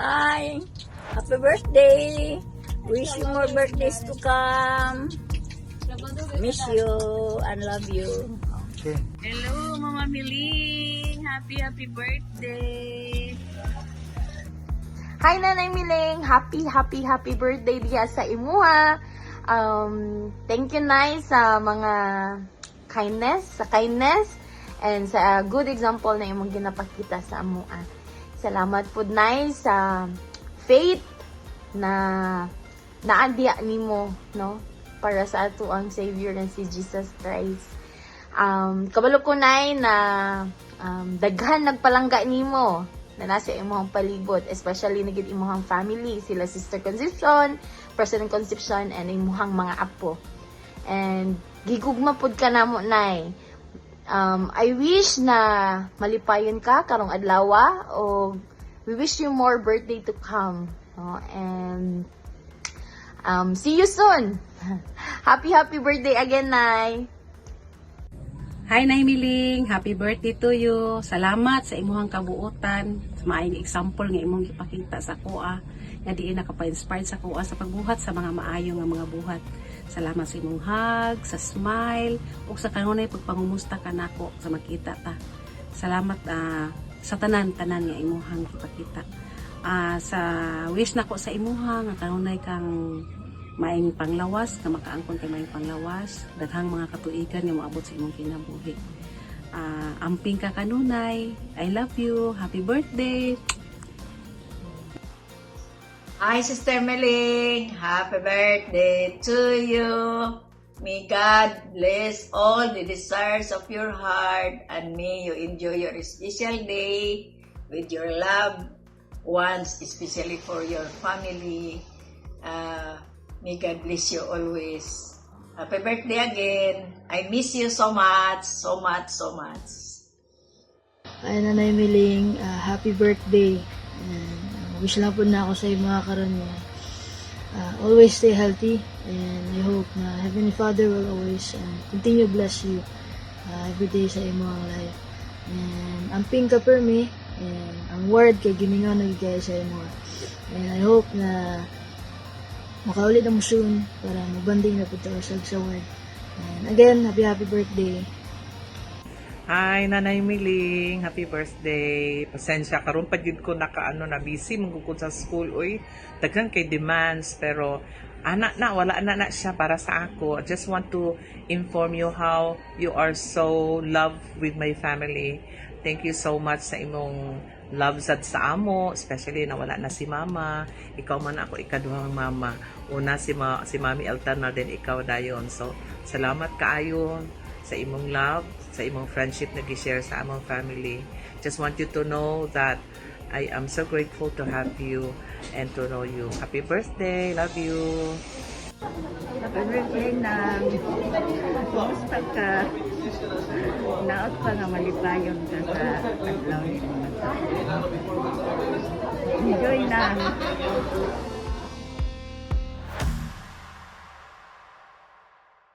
Hi! Happy birthday! Wish you more birthdays to come. Miss you and love you. Okay. Hello, Mama Miling! Happy birthday! Hi Nanay Miling! Happy birthday diya sa imuha. Thank you Nay sa mga kindness and sa good example na imong ginapakita sa amuha. Salamat pud Nay sa faith na naandiya nimo, no, para sa ato ang Savior na si Jesus Christ. Kabalo ko Nay na daghan nagpalangga nimo na nasa imong palibot, especially na gid imong family, sila Sister Concepcion, President Concepcion, and imong mga apo. And gigugma pud ka namo Nay. I wish na malipayon ka karong adlaw, o we wish you more birthday to come. And see you soon. Happy birthday again, Nay. Hi Nay Miling, happy birthday to you. Salamat sa imuhang kabuotan, sa maayong example nga imong ipakita sa kuha. Nga diin nakapa-inspired sa kuha sa pagbuhat sa mga maayo nga mga buhat. Salamat sa imong hug, sa smile, ug sa kanunay pagpangumusta kanako sa makita ta. Salamat sa tanan nga imuhang ipakita. Sa wish nako sa imuha nga kanunay kang maing panglawas, na makaangkon kay maing panglawas, daghang mga katuigan nga moabot sa imong kinabuhi. Amping ka kanunay. I love you. Happy birthday. Hi, Sister Meling. Happy birthday to you. May God bless all the desires of your heart, and may you enjoy your special day with your loved ones, especially for your family. May God bless you always. Happy birthday again. I miss you so much. Ay, Nanay Miling, happy birthday. And wish lang po na ako sa mga karon mo. Always stay healthy, and I hope na Heavenly Father will always continue bless you every day sa imong life. And amping ka per me, and ang word kay gimingaw na guys sa imo. And I hope na makaulit na mo soon para magbanding na po tayo sa word. And again, happy birthday. Hi, Nanay Miling. Happy birthday. Pasensya, karon pa jud ko na busy magugod sa school. Uy, daghan kay demands, pero wala na siya para sa ako. I just want to inform you how you are so loved with my family. Thank you so much sa imong love sad sa amo, especially na wala na si mama. Ikaw man ako ikaduhang mama. Una si Mami Eltana, then ikaw dayon. So, salamat kaayo sa imong love, sa imong friendship na gi-share sa among family. Just want you to know that I am so grateful to have you and to know you. Happy birthday. Love you. Happy birthday na. Kumusta ka? Naot pa nga malipayon ka sa adlaw ni mo. Enjoy na.